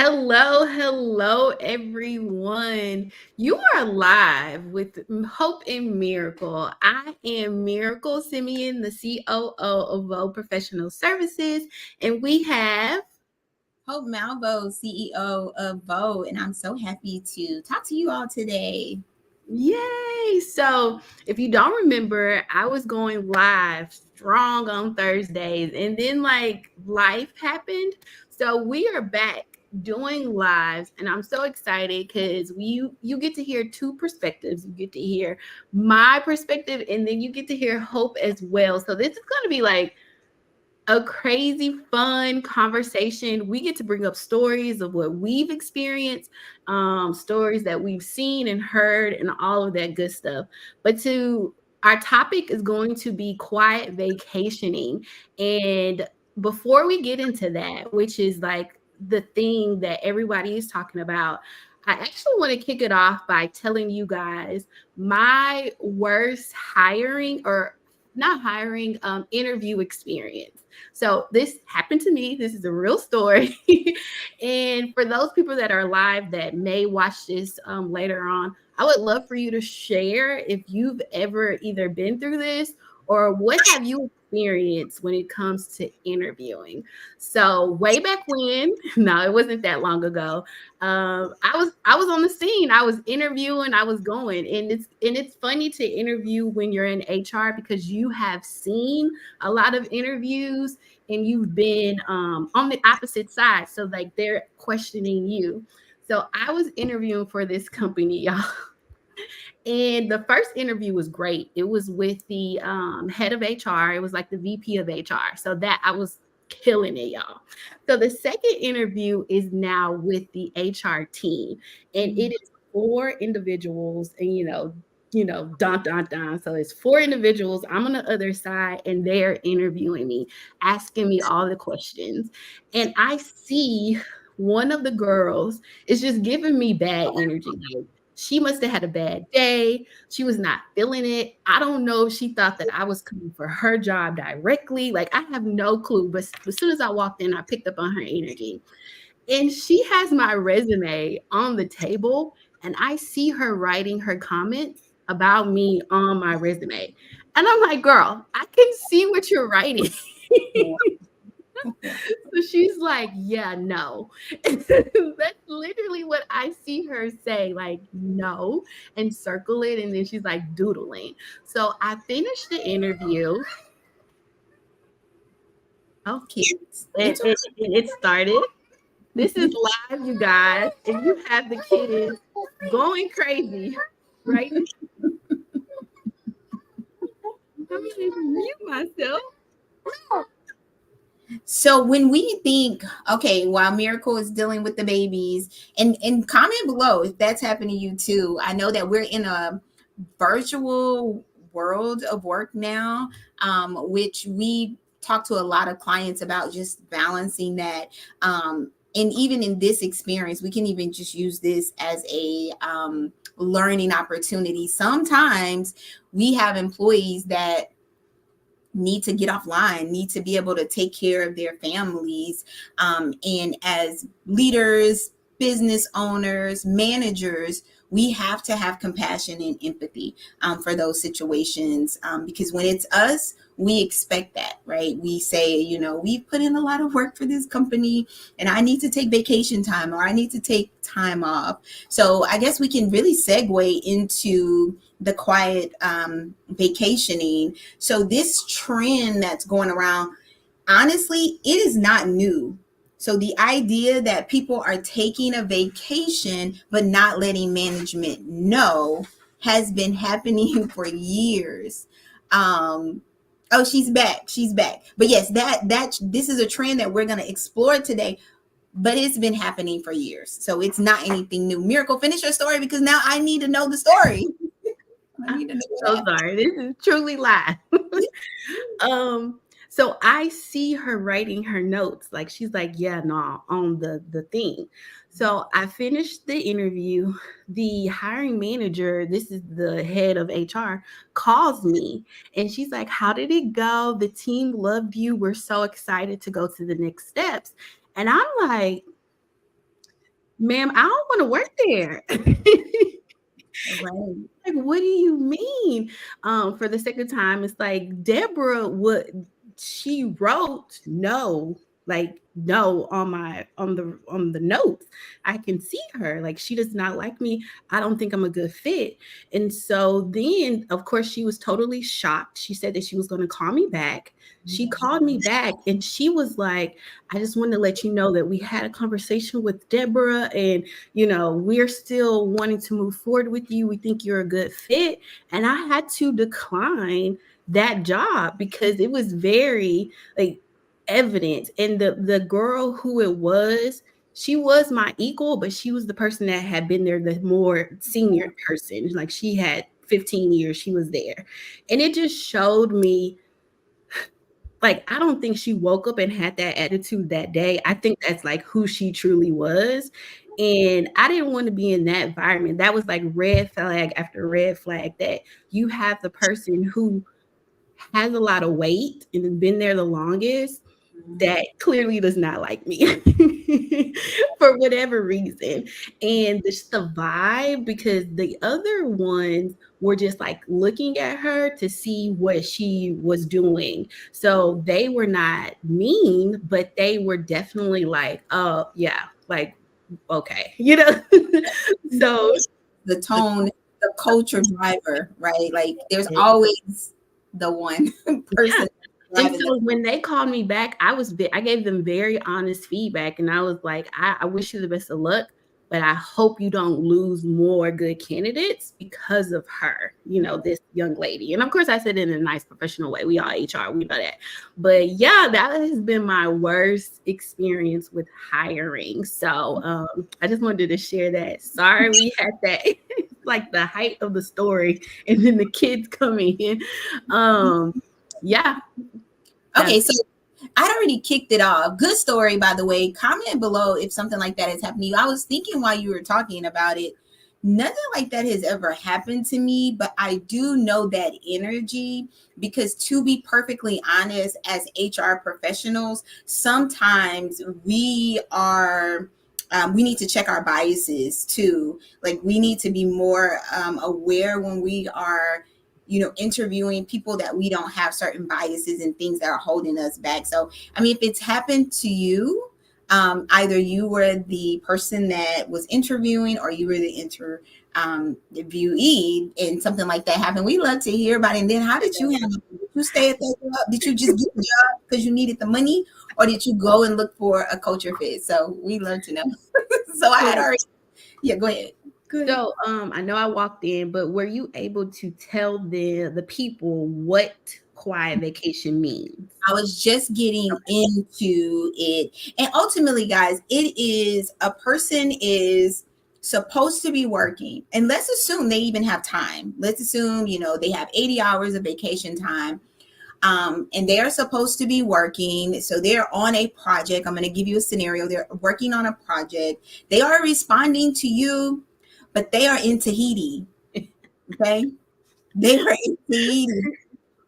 Hello, everyone. You are live with Hope and Miracle. I am Miracle Simeon, the COO of Vogue Professional Services, and we have Hope Malvo, CEO of Vogue, and I'm so happy to talk to you all today. Yay! So, if you don't remember, I was going live strong on Thursdays, and then life happened. So, we are back doing lives, and I'm so excited because you get to hear two perspectives. You get to hear my perspective, and then you get to hear Hope as well. So, this is going to be like a crazy fun conversation. We get to bring up stories of what we've experienced, stories that we've seen and heard, and all of that good stuff. But to our topic is going to be quiet vacationing. And before we get into that, which is like the thing that everybody is talking about, I actually want to kick it off by telling you guys my worst hiring or not hiring interview experience. So this happened to me. This is a real story. And for those people that are live that may watch this later on, I would love for you to share if you've ever either been through this or what have you experienced when it comes to interviewing. So way back when, no, it wasn't that long ago. I was on the scene. I was interviewing. I was going, and it's funny to interview when you're in HR because you have seen a lot of interviews and you've been on the opposite side. So like they're questioning you. So I was interviewing for this company, y'all. And the first interview was great. It was with the head of HR. It was like the VP of HR. So that I was killing it, y'all. So the second interview is now with the HR team, and it is four individuals, and dun dun dun. So it's four individuals. I'm on the other side, and they're interviewing me, asking me all the questions, and I see one of the girls is just giving me bad energy. Like, she must have had a bad day. She was not feeling it. I don't know if she thought that I was coming for her job directly. Like, I have no clue. But as soon as I walked in, I picked up on her energy. And she has my resume on the table, and I see her writing her comments about me on my resume. And I'm like, girl, I can see what you're writing. So she's like, yeah, no. That's literally what I see her say, like, no, and circle it. And then she's like doodling. So I finished the interview. Oh, it started. This is live, you guys. And you have the kids going crazy, right? I'm going to mute myself. So when we think, okay, while Miracle is dealing with the babies, and comment below if that's happening to you too. I know that we're in a virtual world of work now, which we talk to a lot of clients about just balancing that. And even in this experience, we can even just use this as a learning opportunity. Sometimes we have employees that need to get offline, need to be able to take care of their families. And as leaders, business owners, managers, we have to have compassion and empathy for those situations, because when it's us, we expect that, right? We say, we've put in a lot of work for this company and I need to take vacation time or I need to take time off. So I guess we can really segue into the quiet vacationing. So this trend that's going around, honestly, it is not new. So the idea that people are taking a vacation but not letting management know has been happening for years. Oh, she's back. But yes, this is a trend that we're going to explore today, but it's been happening for years. So it's not anything new. Miracle, finish your story because now I need to know the story. I'm so sorry. This is truly live. So I see her writing her notes. Like she's like, yeah, no, on the thing. So I finished the interview. The hiring manager, this is the head of HR, calls me and she's like, how did it go? The team loved you. We're so excited to go to the next steps. And I'm like, ma'am, I don't want to work there. Right. Like, what do you mean? For the second time, it's like Deborah would she wrote no, like no on my on the notes. I can see her. Like she does not like me. I don't think I'm a good fit. And so then of course she was totally shocked. She said that she was gonna call me back. She called me back and she was like, I just wanted to let you know that we had a conversation with Deborah and we're still wanting to move forward with you. We think you're a good fit. And I had to decline that job because it was very like evident. And the girl who it was, she was my equal, but she was the person that had been there, the more senior person. Like she had 15 years, she was there. And it just showed me like I don't think she woke up and had that attitude that day. I think that's like who she truly was. And I didn't want to be in that environment. That was like red flag after red flag that you have the person who has a lot of weight and has been there the longest that clearly does not like me for whatever reason. And just the vibe, because the other ones were just like looking at her to see what she was doing. So they were not mean, but they were definitely like, oh, yeah, like, okay, so The tone, the culture driver, right? Like there's the always the one yeah. person And driving the. so when they called me back, I gave them very honest feedback, and I was like, I wish you the best of luck, but I hope you don't lose more good candidates because of her, this young lady. And of course, I said it in a nice professional way. We all HR, we know that. But yeah, that has been my worst experience with hiring. So I just wanted to share that. Sorry, we had that. Like the height of the story, and then the kids coming in. Yeah, Okay, that's so I'd already kicked it off. Good story, by the way. Comment below if something like that has happened to you. I was thinking while you were talking about it, nothing like that has ever happened to me, but I do know that energy because, to be perfectly honest, as HR professionals, sometimes we need to check our biases too. Like we need to be more aware when we are interviewing people that we don't have certain biases and things that are holding us back. So, I mean, if it's happened to you, either you were the person that was interviewing or you were the interviewee and something like that happened, we love to hear about it. And then how did you handle it? Did you stay at that job? Did you just get the job because you needed the money? Or did you go and look for a culture fit? So we love to know. So I had so. already, yeah, go ahead. Go ahead. So, I know I walked in, but were you able to tell the people what quiet vacation means? I was just getting into it. And ultimately, guys, it is a person is supposed to be working. And let's assume they even have time. Let's assume, they have 80 hours of vacation time. And they are supposed to be working. So they're on a project. I'm going to give you a scenario. They're working on a project. They are responding to you, but they are in Tahiti. Okay. They are in Tahiti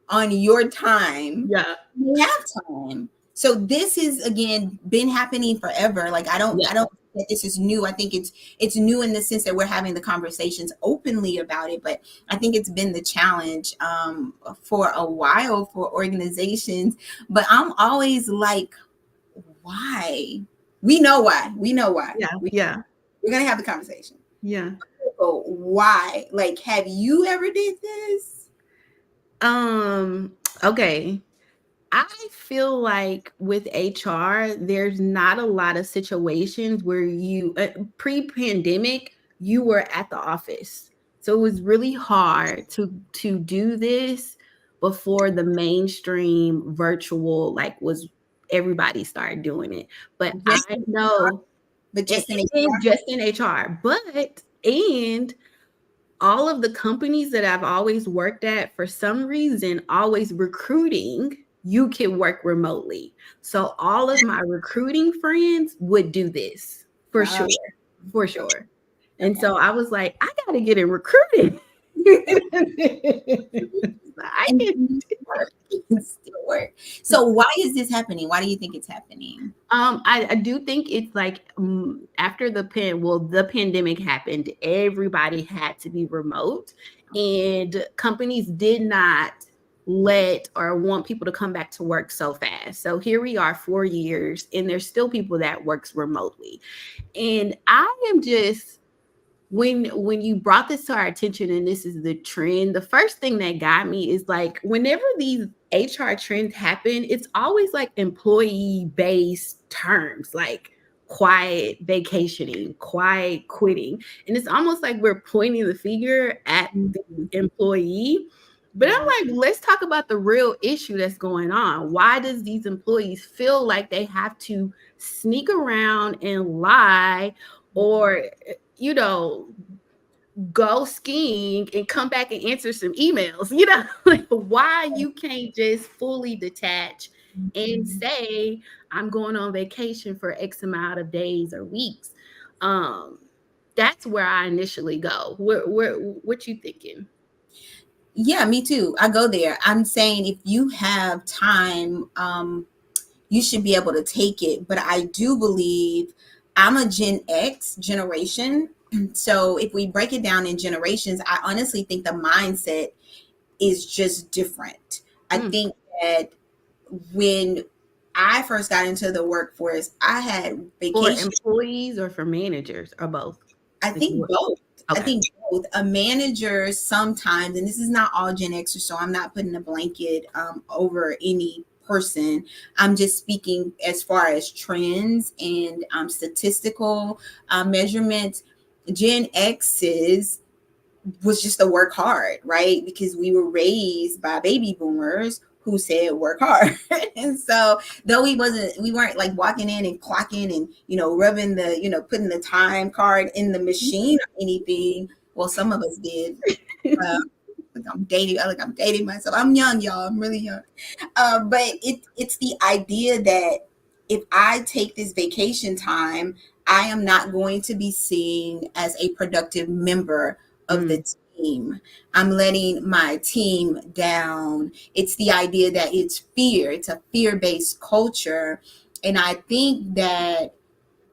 on your time. Yeah, They have time. So this is again been happening forever. Like yeah, I don't think that this is new. I think it's new in the sense that we're having the conversations openly about it. But I think it's been the challenge for a while for organizations. But I'm always like, why? We know why. We know why. yeah, yeah, We're gonna have the conversation. yeah. So why? Like, have you ever did this? Okay. I feel like with HR, there's not a lot of situations where you pre-pandemic you were at the office, so it was really hard to do this before the mainstream virtual like was everybody started doing it. But I Just in HR, know but just in and HR. just in HR, but and all of the companies that I've always worked at, for some reason, always recruiting, you can work remotely. So all of my recruiting friends would do this for Wow. sure, for sure. And Okay. so I was like, I got to get in recruiting. I And can. it can still work. So why is this happening? Why do you think it's happening? I do think it's like after the pandemic happened, everybody had to be remote, and companies did not let or want people to come back to work so fast. So here we are 4 years, and there's still people that works remotely, and I am just when you brought this to our attention and this is the trend, the first thing that got me is like whenever these HR trends happen, it's always like employee based terms like quiet vacationing, quiet quitting. And it's almost like we're pointing the finger at the Mhm. employee. But Yeah. I'm like, let's talk about the real issue that's going on. Why does these employees feel like they have to sneak around and lie or you know, go skiing and come back and answer some emails. Like why you can't just fully detach and Mhm. say, I'm going on vacation for X amount of days or weeks. Um, that's where I initially go. What you thinking? Yeah, me too. I go there. I'm saying if you have time, you should be able to take it. But I do believe I'm a Gen X generation. So if we break it down in generations, I honestly think the mindset is just different. I Mm. think that when I first got into the workforce, I had For vacation. employees or for managers or both? I Like think what? both. I Okay. think both. A manager sometimes, and this is not all Gen Xers, so I'm not putting a blanket over any person. I'm just speaking as far as trends and statistical measurements. Gen X's was just to work hard, right? Because we were raised by baby boomers who said work hard. And so though we weren't like walking in and clocking and, rubbing the, putting the time card in the machine or anything. Well, some of us did. Uh, I'm dating myself. I'm young, y'all. I'm really young. But it's the idea that if I take this vacation time, I am not going to be seen as a productive member of Mm, the team. I'm letting my team down. It's the idea that it's fear. It's a fear-based culture. And I think that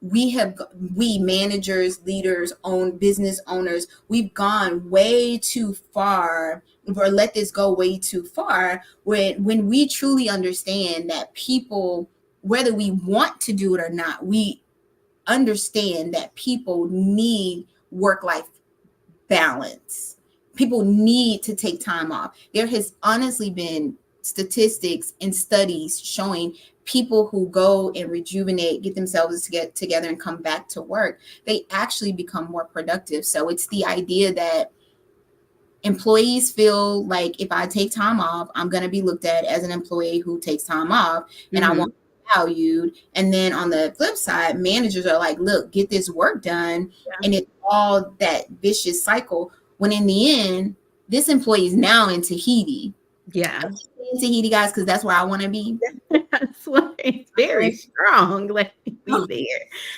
we have we managers, leaders, own business owners, we've gone way too far or let this go way too far when we truly understand that people, whether we want to do it or not, we understand that people need work life balance. People need to take time off. There has honestly been statistics and studies showing people who go and rejuvenate, get themselves to get together and come back to work, they actually become more productive. So it's the idea that employees feel like if I take time off, I'm going to be looked at as an employee who takes time off and I mm-hmm. won't be valued. And then on the flip side, managers are like, look, get this work done. Yeah. And it's all that vicious cycle when in the end, this employee is now in Tahiti. Yeah. In Tahiti, guys, because that's where I want to be. That's why it's very Okay, strong. Let me be there.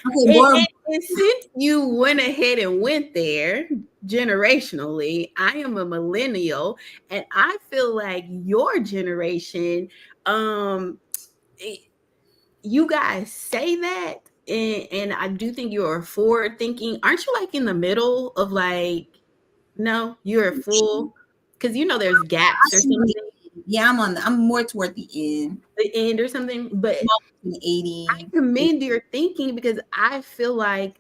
okay, And, Bora. and since you went ahead and went there generationally, I am a millennial, and I feel like your generation, um, it- you guys say that, and I do think you're forward thinking. Aren't you like in the middle of like, no, you're full because there's gaps or something, Yeah, I'm more toward the end. the end or something, but In the 80s. commend your thinking because I feel like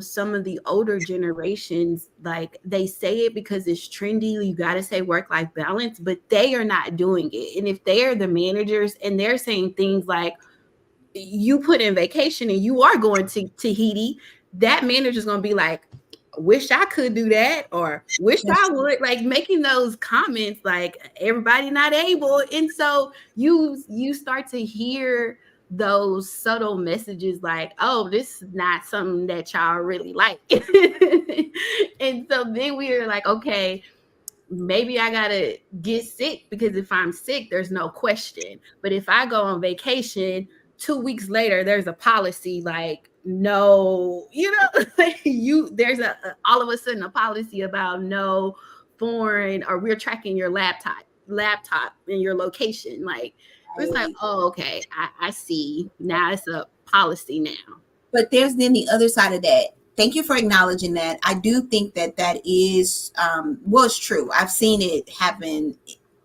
some of the older generations like they say it because it's trendy. You got to say work life balance, but they are not doing it. And if they are the managers and they're saying things like you put in vacation and you are going to Tahiti, that manager's going to be like, wish I could do that or wish I That's would, like making those comments like everybody not able. And so you start to hear those subtle messages like, oh, this is not something that y'all really like. And so then we are like, okay, maybe I gotta get sick because if I'm sick, there's no question. But if I go on vacation, 2 weeks later, there's a policy like no, like there's all of a sudden a policy about no foreign, or we're tracking your laptop and your location. Like it's like, Right. oh, okay, I see. Now it's a policy now. But there's then the other side of that. Thank you for acknowledging that. I do think that that is, well, it's true. I've seen it happen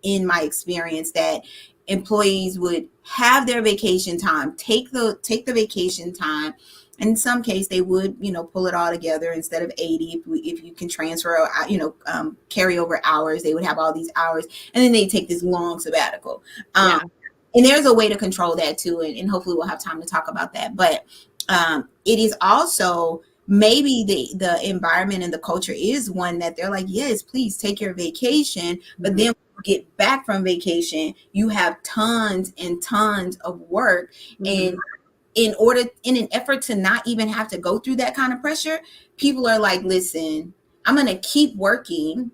in my experience that employees would have their vacation time, take the vacation time. In some case, they would, pull it all together instead of 80. If you can transfer, carry over hours, they would have all these hours, and then they take this long sabbatical. Um, Yeah. and there's a way to control that too, and hopefully we'll have time to talk about that. But it is also maybe the environment and the culture is one that they're like, yes, please take your vacation, but then Mm-hmm. when you get back from vacation, you have tons and tons of work. And Mm-hmm. in an effort to not even have to go through that kind of pressure, people are like, listen, I'm going to keep working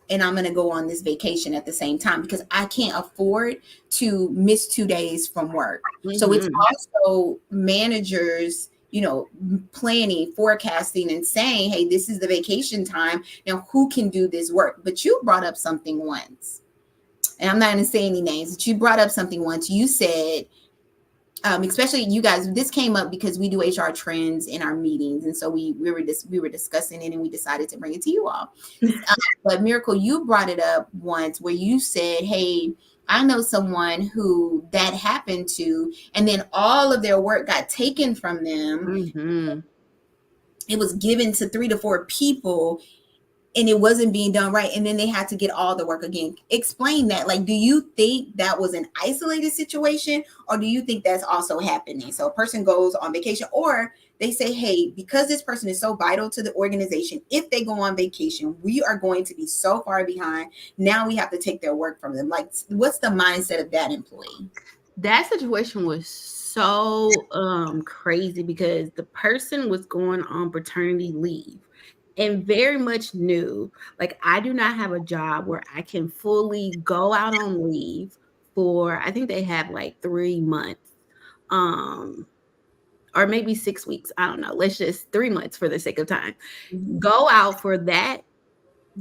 and I'm going to go on this vacation at the same time because I can't afford to miss 2 days from work. So it's Mm-hmm. also managers, planning, forecasting, and saying, hey, this is the vacation time. Now, who can do this work? But you brought up something once, and I'm not going to say any names, but you brought up something once. You said, especially you guys, this came up because we do HR trends in our meetings, and so we were discussing it, and we decided to bring it to you all. But Miracle, you brought it up once where you said, "Hey, I know someone who that happened to, and then all of their work got taken from them. Mm-hmm. It was given to 3 to 4 people, and it wasn't being done right, and then they had to get all the work again." Explain that. Like, do you think that was an isolated situation, or do you think that's also happening? So a person goes on vacation, or they say, hey, because this person is so vital to the organization, if they go on vacation, we are going to be so far behind. Now we have to take their work from them. Like, what's the mindset of that employee? That situation was so crazy because the person was going on paternity leave and very much knew, like, I do not have a job where I can fully go out on leave for, I think they have like 3 months, um or maybe 6 weeks, I don't know, let's just 3 months for the sake of time, Mhm. go out for that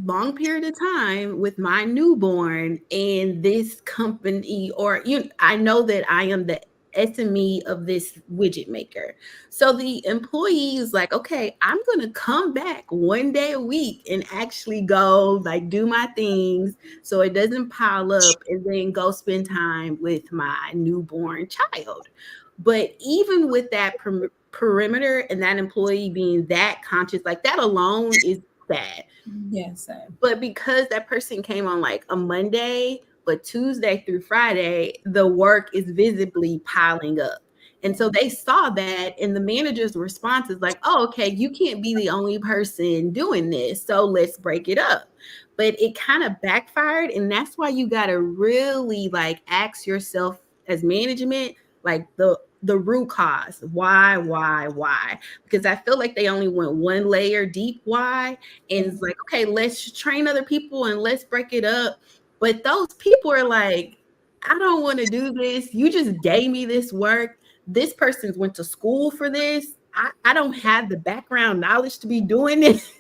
long period of time with my newborn and this company, or I know that I am the SME of this widget maker. So the employee is like, okay, I'm going to come back 1 day a week and actually go like do my things so it doesn't pile up, and then go spend time with my newborn child. But even with that perimeter and that employee being that conscious, like that alone is sad. Yes. But because that person came on like a Monday, but Tuesday through Friday, the work is visibly piling up. And so they saw that, and the manager's response is like, oh, okay, you can't be the only person doing this. So let's break it up. But it kind of backfired. And that's why you got to really like ask yourself as management, like the root cause. Why? Because I feel like they only went one layer deep. Why? And it's like, okay, let's train other people and let's break it up. But those people are like, I don't want to do this. You just gave me this work. This person's went to school for this. I don't have the background knowledge to be doing this.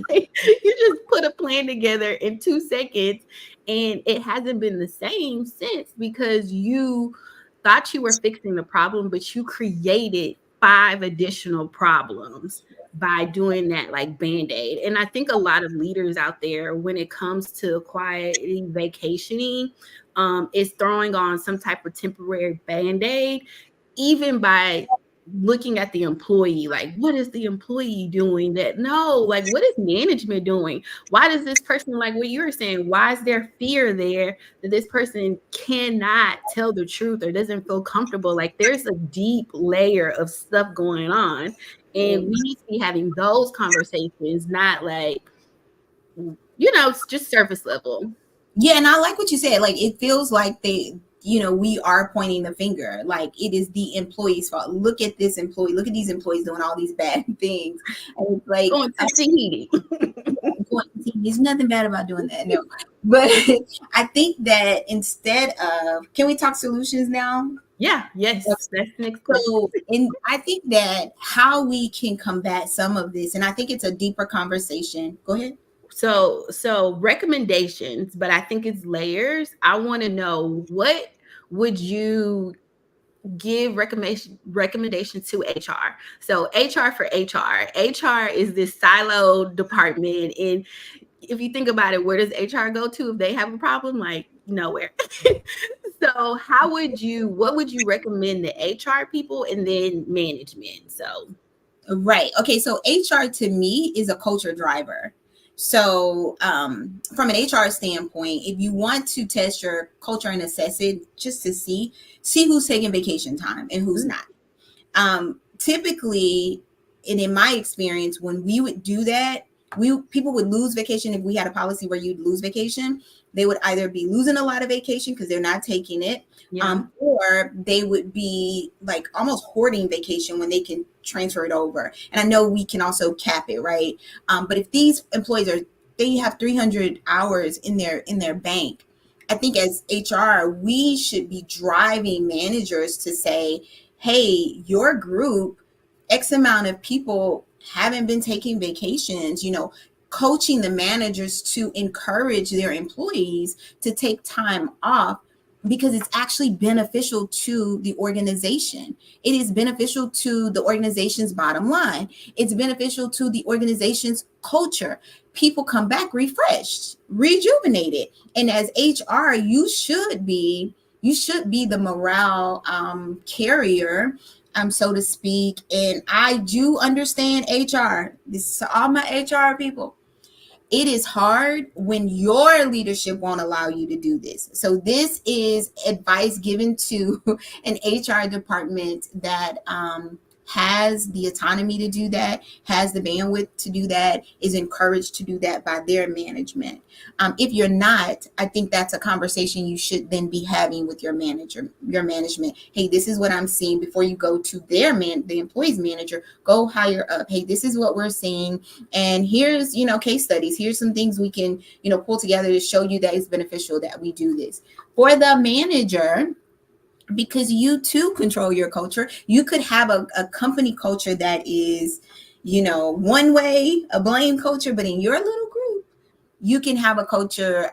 Like, you just put a plan together in 2 seconds, and it hasn't been the same since because you thought you were fixing the problem, but you created 5 additional problems by doing that like band-aid. And I think a lot of leaders out there, when it comes to quietly vacationing, is throwing on some type of temporary band-aid, even by looking at the employee, like, what is the employee doing? That no, like, what is management doing? Why does this person, like what you were saying, why is there fear there that this person cannot tell the truth or doesn't feel comfortable? Like, there's a deep layer of stuff going on, and we need to be having those conversations, not like, it's just surface level. Yeah, and I like what you said. Like, it feels like we are pointing the finger. Like, it is the employee's fault. Look at this employee. Look at these employees doing all these bad things. And it's like, Going to Tahiti. there's nothing bad about doing that. No, but I think that instead of, can we talk solutions now? Yeah, yes, that's the next question. So, and I think that how we can combat some of this, and I think it's a deeper conversation. Go ahead. So recommendations, but I think it's layers. I want to know, what would you give recommendation to HR? So HR for HR is this siloed department, and if you think about it, where does HR go to if they have a problem? Like nowhere. So what would you recommend to HR people and then management? So Right. Okay. So HR to me is a culture driver. So, from an HR standpoint, if you want to test your culture and assess it, just to see who's taking vacation time and who's not. Typically, and in my experience, when we would do that, we people would lose vacation. If we had a policy where you'd lose vacation, they would either be losing a lot of vacation because they're not taking it, yeah. or they would be like almost hoarding vacation when they can transfer it over. And I know we can also cap it, right? But if these employees they have 300 hours in their bank, I think as HR, we should be driving managers to say, hey, your group, X amount of people haven't been taking vacations, coaching the managers to encourage their employees to take time off because it's actually beneficial to the organization. It is beneficial to the organization's bottom line. It's beneficial to the organization's culture. People come back refreshed, rejuvenated. And as HR, you should be the morale carrier, so to speak. And I do understand HR. This is to all my HR people. It is hard when your leadership won't allow you to do this. So this is advice given to an HR department that has the autonomy to do that, has the bandwidth to do that, is encouraged to do that by their management. If you're not, I think that's a conversation you should then be having with your management. Hey, this is what I'm seeing. Before you go to the employee's manager, go higher up. Hey, this is what we're seeing. And here's, case studies. Here's some things we can, pull together to show you that it's beneficial that we do this. For the manager, because you too control your culture, you could have a company culture that is, one way, a blame culture, but in your little group, you can have a culture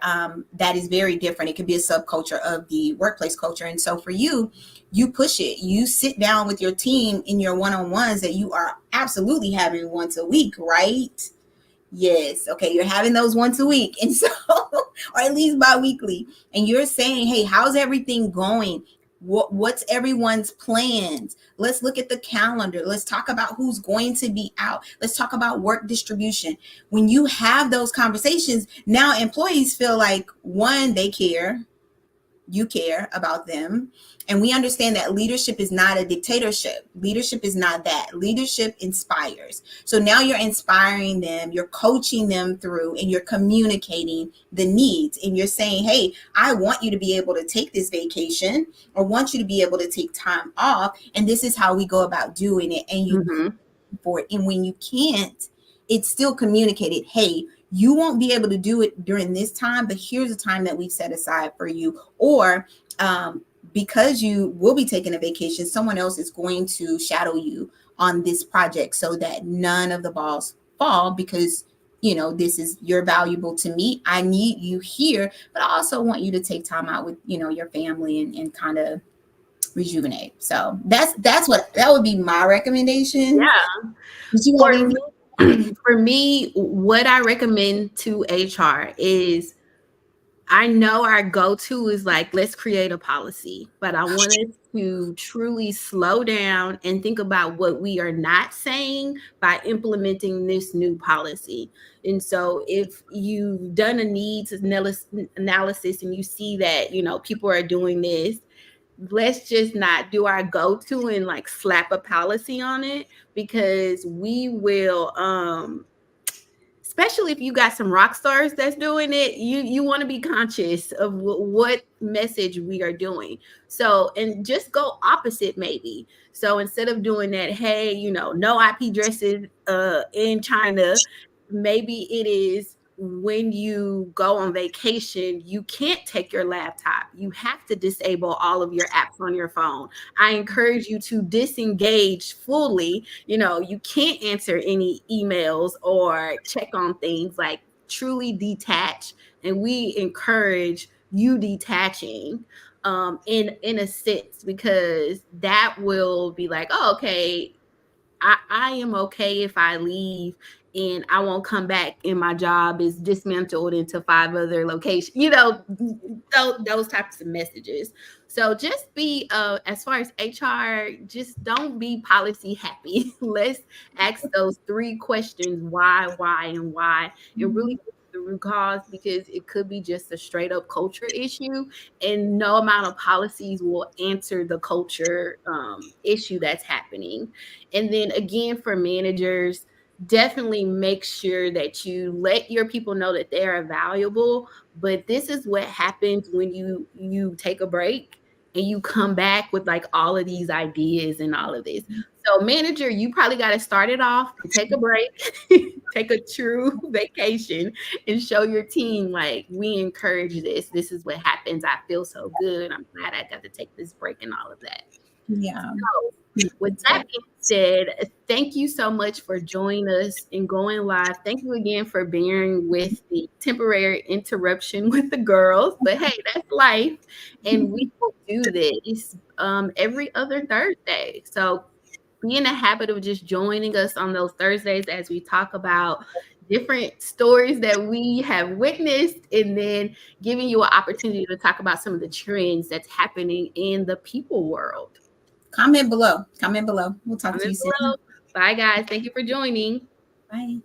that is very different. It could be a subculture of the workplace culture. And so for you, you push it. You sit down with your team in your one-on-ones that you are absolutely having once a week, right? Yes. Okay. You're having those once a week. And so, or at least bi-weekly. And you're saying, hey, how's everything going? What's everyone's plans? Let's look at the calendar. Let's talk about who's going to be out. Let's talk about work distribution. When you have those conversations, now employees feel like, one, they care. You care about them. And we understand that leadership is not a dictatorship. Leadership is not that. Leadership inspires. So now you're inspiring them, you're coaching them through, and you're communicating the needs. And you're saying, hey, I want you to be able to take this vacation, or want you to be able to take time off. And this is how we go about doing it. And you for it. And when you can't, it's still communicated. Hey, you won't be able to do it during this time, but here's a time that we've set aside for you. Or because you will be taking a vacation, someone else is going to shadow you on this project so that none of the balls fall, because this is, you're valuable to me. I need you here, but I also want you to take time out with your family and kind of rejuvenate. So that would be my recommendation. Yeah. Did you have For anything? me, for me, what I recommend to HR is, I know our go-to is like, let's create a policy, but I want us to truly slow down and think about what we are not saying by implementing this new policy. And so if you've done a needs analysis and you see that, people are doing this, let's just not do our go-to and like slap a policy on it, because we will especially if you got some rock stars that's doing it, you want to be conscious of what message we are doing. So, and just go opposite maybe. So instead of doing that, hey, no IP dresses in China, maybe it is, when you go on vacation, you can't take your laptop. You have to disable all of your apps on your phone. I encourage you to disengage fully. You can't answer any emails or check on things like truly detach, and we encourage you detaching in a sense, because that will be like, oh, okay, I am okay if I leave and I won't come back and my job is dismantled into 5 other locations, those types of messages. So just be, as far as HR, just don't be policy happy. Let's ask those 3 questions: why, and why, and really Mhm. get to the root cause, because it could be just a straight up culture issue, and no amount of policies will answer the culture issue that's happening. And then again, for managers, definitely make sure that you let your people know that they are valuable. But this is what happens when you take a break and you come back with like all of these ideas and all of this. So manager, you probably got to start it off and take a break, take a true vacation, and show your team like, we encourage this. This is what happens. I feel so good. I'm glad I got to take this break and all of that. Yeah. So, with that being said, thank you so much for joining us and going live. Thank you again for bearing with the temporary interruption with the girls. But hey, that's life. And we will do this every other Thursday. So be in the habit of just joining us on those Thursdays as we talk about different stories that we have witnessed, and then giving you an opportunity to talk about some of the trends that's happening in the people world. Comment below. Comment below. We'll talk to Comment you soon. below. Bye, guys. Thank you for joining. Bye.